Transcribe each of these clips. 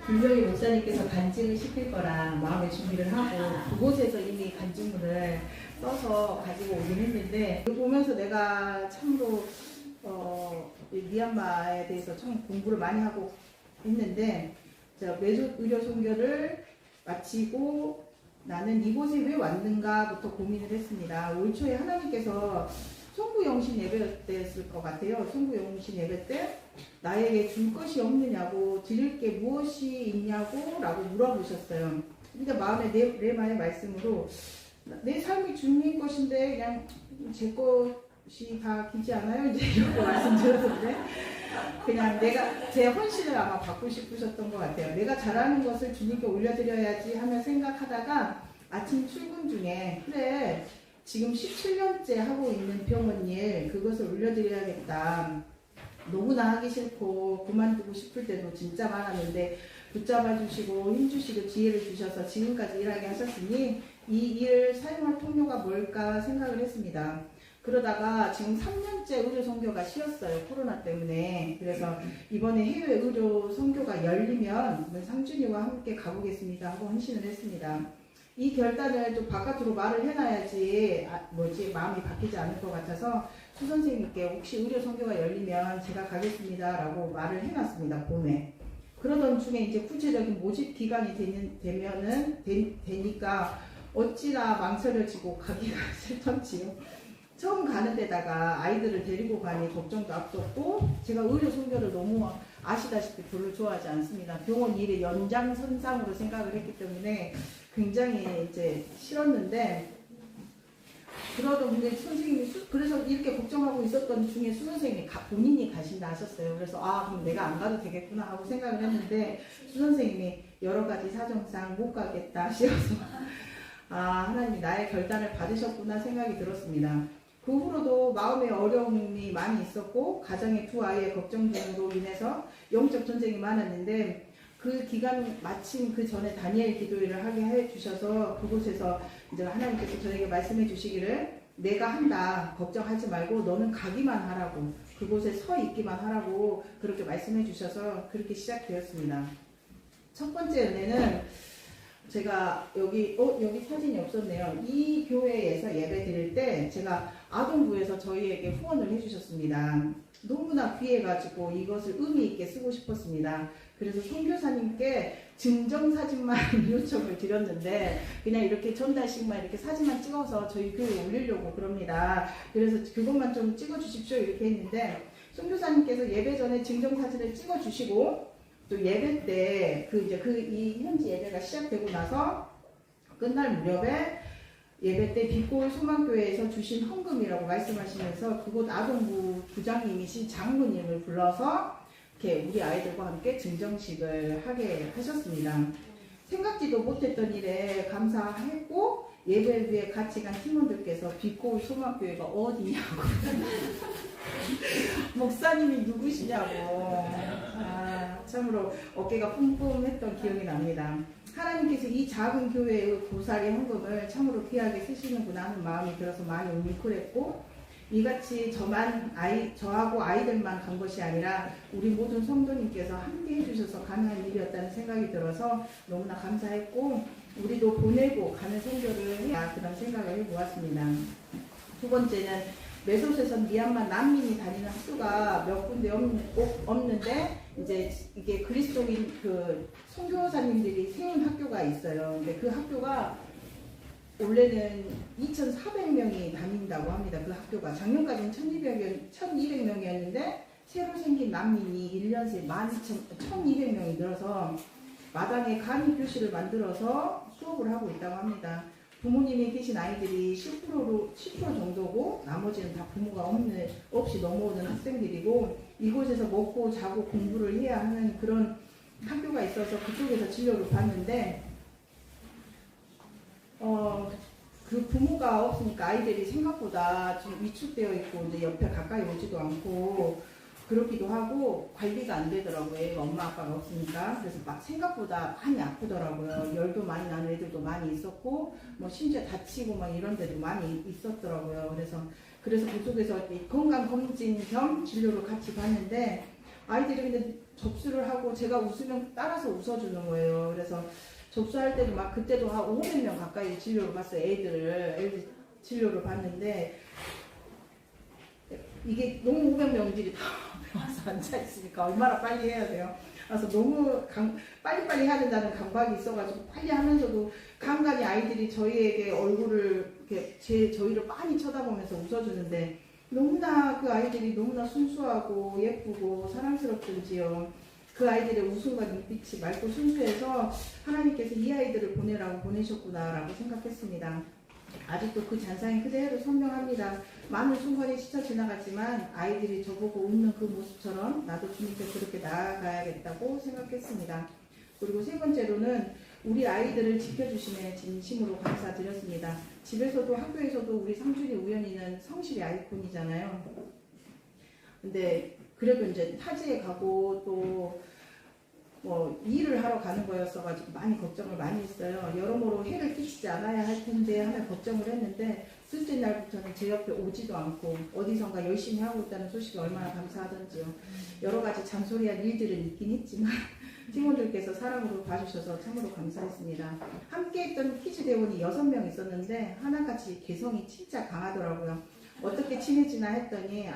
분명히 목사님께서 간증을 시킬 거라 마음의 준비를 하고 그곳에서 이미 간증문을 써서 가지고 오긴 했는데 보면서 내가 참으로 이 미얀마에 대해서 참 공부를 많이 하고 있는데 외주 의료 선교를 마치고 나는 이곳에 왜 왔는가부터 고민을 했습니다. 올 초에 하나님께서 송구영신 예배 때였을 것 같아요. 송구영신 예배 때 나에게 줄 것이 없느냐고, 드릴 게 무엇이 있냐고 라고 물어보셨어요. 근데 마음에 레마의 말씀으로 내 삶이 주님 것인데 그냥 제 것이 다 길지 않아요? 이제 이렇게 말씀드렸는데 그냥 내가 제 헌신을 아마 받고 싶으셨던 것 같아요. 내가 잘하는 것을 주님께 올려드려야지 하며 생각하다가 아침 출근 중에 그래 지금 17년째 하고 있는 병원 일 그것을 올려드려야겠다. 너무나 하기 싫고 그만두고 싶을 때도 진짜 많았는데 붙잡아 주시고 힘주시고 지혜를 주셔서 지금까지 일하게 하셨으니 이 일 사용할 통로가 뭘까 생각을 했습니다. 그러다가 지금 3년째 의료 선교가 쉬었어요. 코로나 때문에. 그래서 이번에 해외 의료 선교가 열리면 상준이와 함께 가보겠습니다 하고 헌신을 했습니다. 이 결단을 좀 바깥으로 말을 해놔야지 마음이 바뀌지 않을 것 같아서 수 선생님께 혹시 의료 선교가 열리면 제가 가겠습니다 라고 말을 해놨습니다. 봄에. 그러던 중에 이제 구체적인 모집 기간이 되니까 어찌나 망설여지고 가기가 싫던지요. 처음 가는 데다가 아이들을 데리고 가니 걱정도 앞섰고 제가 의료 선교를 너무 아시다시피 별로 좋아하지 않습니다. 병원 일의 연장선상으로 생각을 했기 때문에 굉장히 이제 싫었는데 근데 선생님이 그래서 이렇게 걱정하고 있었던 중에 수 선생님이 본인이 가신다 하셨어요. 그래서 그럼 내가 안 가도 되겠구나 하고 생각을 했는데 수 선생님이 여러 가지 사정상 못 가겠다 하셔서 하나님이 나의 결단을 받으셨구나 생각이 들었습니다. 그 후로도 마음의 어려움이 많이 있었고 가정의 두 아이의 걱정 등으로 인해서 영적 전쟁이 많았는데 그 기간 마침 그 전에 다니엘 기도회를 하게 해주셔서 그곳에서 이제 하나님께서 저에게 말씀해 주시기를 내가 한다 걱정하지 말고 너는 가기만 하라고 그곳에 서 있기만 하라고 그렇게 말씀해 주셔서 그렇게 시작되었습니다. 첫 번째 은혜는 제가 여기 사진이 없었네요. 이 교회에서 예배 드릴 때 제가 아동부에서 저희에게 후원을 해주셨습니다. 너무나 귀해가지고 이것을 의미 있게 쓰고 싶었습니다. 그래서 선교사님께 증정사진만 요청을 드렸는데 그냥 이렇게 전달식만 이렇게 사진만 찍어서 저희 교회에 올리려고 그럽니다. 그래서 그것만 좀 찍어주십시오 이렇게 했는데 선교사님께서 예배 전에 증정사진을 찍어주시고 또 예배 때 이 현지 예배가 시작되고 나서 끝날 무렵에 예배 때 빛골 소망교회에서 주신 헌금이라고 말씀하시면서 그곳 아동부 부장님이신 장로님을 불러서 이렇게 우리 아이들과 함께 증정식을 하게 하셨습니다. 생각지도 못했던 일에 감사했고 예배 후에 같이 간 팀원들께서 빛골 소망교회가 어디냐고 목사님이 누구시냐고 참으로 어깨가 뿜뿜했던 기억이 납니다. 하나님께서 이 작은 교회의 고사리 헌금을 참으로 귀하게 쓰시는구나 하는 마음이 들어서 많이 뭉클했고 이같이 저하고 아이들만 간 것이 아니라 우리 모든 성도님께서 함께 해주셔서 가능한 일이었다는 생각이 들어서 너무나 감사했고 우리도 보내고 가는 선교를 해야 그런 생각을 해보았습니다. 두 번째는 메소스에선 미얀마 난민이 다니는 학교가 몇 군데 없는데 이제 이게 그리스도인 그 선교사님들이 세운 학교가 있어요. 근데 그 학교가 원래는 2,400명이 다닌다고 합니다. 그 학교가 작년까지는 1,200명이었는데 새로 생긴 난민이 1년 새에 1,200명이 늘어서 마당에 간이 교실을 만들어서 수업을 하고 있다고 합니다. 부모님이 계신 아이들이 10% 정도고 나머지는 다 부모가 없이 넘어오는 학생들이고 이곳에서 먹고 자고 공부를 해야 하는 그런 학교가 있어서 그쪽에서 진료를 받는데 그 부모가 없으니까 아이들이 생각보다 좀 위축되어 있고 이제 옆에 가까이 오지도 않고 그렇기도 하고 관리가 안 되더라고요. 엄마 아빠가 없으니까. 그래서 막 생각보다 많이 아프더라고요. 열도 많이 나는 애들도 많이 있었고 뭐 심지어 다치고 막 이런 데도 많이 있었더라고요. 그래서 그쪽에서 건강 검진 겸 진료를 같이 받는데 아이들이 근데 접수를 하고 제가 웃으면 따라서 웃어주는 거예요. 그래서 접수할 때도 막 그때도 한 500명 가까이 진료를 봤어요. 애들 진료를 봤는데 이게 너무 500명들이 다 와서 앉아있으니까 얼마나 빨리 해야 돼요. 그래서 너무 빨리빨리 해야 된다는 감각이 있어가지고 빨리 하면서도 간간히 아이들이 저희에게 얼굴을 이렇게 저희를 많이 쳐다보면서 웃어주는데 너무나 그 아이들이 너무나 순수하고 예쁘고 사랑스럽던지요. 그 아이들의 웃음과 눈빛이 맑고 순수해서 하나님께서 이 아이들을 보내라고 보내셨구나라고 생각했습니다. 아직도 그 잔상이 그대로 선명합니다. 많은 순간이 스쳐 지나갔지만 아이들이 저보고 웃는 그 모습처럼 나도 주님께 그렇게 나아가야겠다고 생각했습니다. 그리고 세 번째로는 우리 아이들을 지켜주심에 진심으로 감사드렸습니다. 집에서도 학교에서도 우리 상준이 우연이는 성실의 아이콘이잖아요. 근데 그래도 이제 타지에 가고 또 뭐 일을 하러 가는 거였어가지고 많이 걱정을 많이 했어요. 여러모로 해를 끼치지 않아야 할 텐데 하며 걱정을 했는데 둘째 날부터는 제 옆에 오지도 않고 어디선가 열심히 하고 있다는 소식이 얼마나 감사하던지요. 여러 가지 잔소리한 일들은 있긴 했지만 팀원들께서 사랑으로 봐주셔서 참으로 감사했습니다. 함께 했던 키즈 대원이 6명 있었는데 하나같이 개성이 진짜 강하더라고요. 어떻게 친해지나 했더니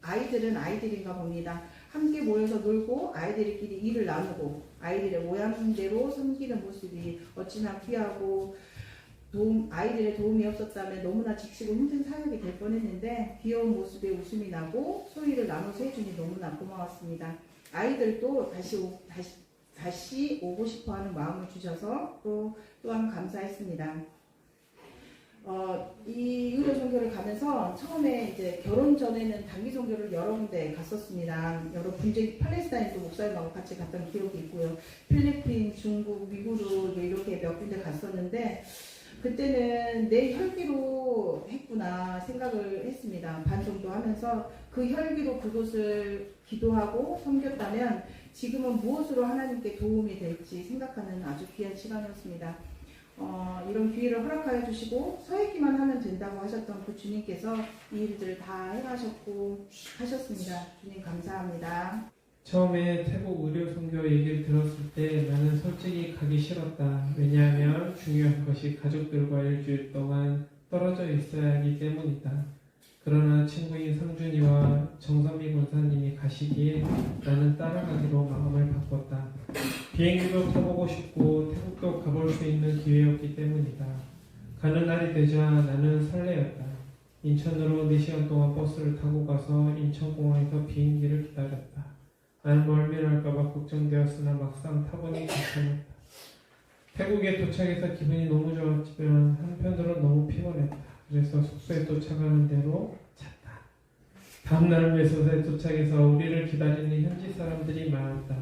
아이들은 아이들인가 봅니다. 함께 모여서 놀고 아이들끼리 일을 나누고 아이들의 모양대로 섬기는 모습이 어찌나 귀하고 아이들의 도움이 없었다면 너무나 지치고 힘든 사역이 될 뻔했는데 귀여운 모습에 웃음이 나고 소리를 나눠서 해주니 너무나 고마웠습니다. 아이들도 다시 오고 싶어하는 마음을 주셔서 또한 감사했습니다. 이 의료 선교를 가면서 처음에 이제 결혼 전에는 단기 선교를 여러 군데 갔었습니다. 여러 분쟁 팔레스타인도 목사님하고 같이 갔던 기록이 있고요. 필리핀, 중국, 미국으로 이렇게 몇 군데 갔었는데 그때는 내 혈기로 했구나 생각을 했습니다. 반송도 하면서 그 혈기로 그곳을 기도하고 섬겼다면 지금은 무엇으로 하나님께 도움이 될지 생각하는 아주 귀한 시간이었습니다. 이런 기회를 허락하여 주시고 서 있기만 하면 된다고 하셨던 그 주님께서 이 일들을 다 행하셨고 하셨습니다. 주님 감사합니다. 처음에 태국 의료 선교 얘기를 들었을 때 나는 솔직히 가기 싫었다. 왜냐하면 중요한 것이 가족들과 일주일 동안 떨어져 있어야 하기 때문이다. 그러나 친구인 상준이와 정선미 권사님이 가시기에 나는 따라가기로 마음을 바꿨다. 비행기도 타보고 싶고 태국도 가볼 수 있는 기회였기 때문이다. 가는 날이 되자 나는 설레었다. 인천으로 4시간 동안 버스를 타고 가서 인천공항에서 비행기를 기다렸다. 나는 멀미할까봐 걱정되었으나 막상 타보니 괜찮았다. 태국에 도착해서 기분이 너무 좋았지만 한편으로 너무 피곤했다. 그래서 숙소에 도착하는 대로 잤다. 다음날 매소에 도착해서 우리를 기다리는 현지 사람들이 많았다.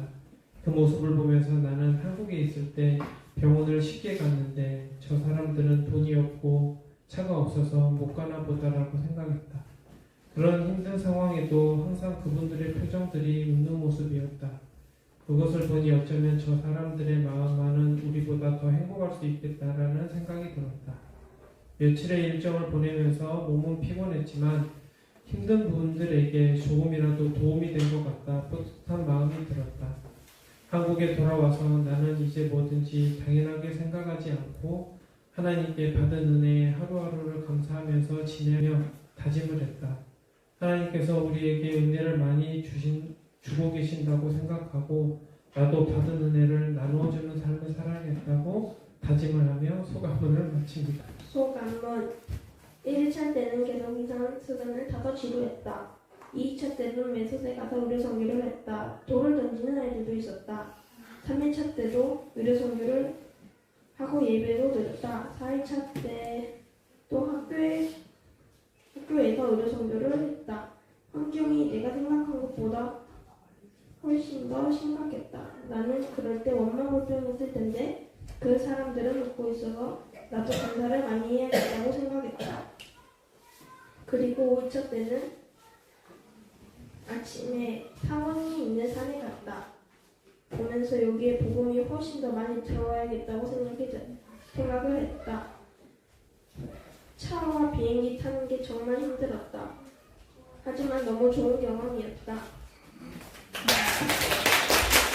그 모습을 보면서 나는 한국에 있을 때 병원을 쉽게 갔는데 저 사람들은 돈이 없고 차가 없어서 못 가나 보다라고 생각했다. 그런 힘든 상황에도 항상 그분들의 표정들이 웃는 모습이었다. 그것을 보니 어쩌면 저 사람들의 마음만은 우리보다 더 행복할 수 있겠다라는 생각이 들었다. 며칠의 일정을 보내면서 몸은 피곤했지만 힘든 분들에게 조금이라도 도움이 된 것 같다 뿌듯한 마음이 들었다. 한국에 돌아와서 나는 이제 뭐든지 당연하게 생각하지 않고 하나님께 받은 은혜에 하루하루를 감사하면서 지내며 다짐을 했다. 하나님께서 우리에게 은혜를 많이 주고 계신다고 생각하고 나도 받은 은혜를 나누어주는 삶을 살아야겠다고 다짐을 하며 소감문을 마칩니다. 소감문 1차 때는 계속 이상한 수단을 타서 지루했다. 2차 때는 매소에 가서 의료 선교를 했다. 돌을 던지는 아이들도 있었다. 3일차 때도 의료 선교를 하고 예배도 드렸다. 4일차 때도 학교에서 의료 선교를 했다. 환경이 내가 생각한 것보다 훨씬 더 심각했다. 나는 그럴 때 원망 불평했을 텐데 그 사람들은 웃고 있어서 나도 감사를 많이 해야겠다고 생각했다. 그리고 5차 때는 아침에 사원이 있는 산에 갔다. 보면서 여기에 복음이 훨씬 더 많이 들어와야겠다고 생각을 했다. 차와 비행기 타는 게 정말 힘들었다. 하지만 너무 좋은 경험이었다.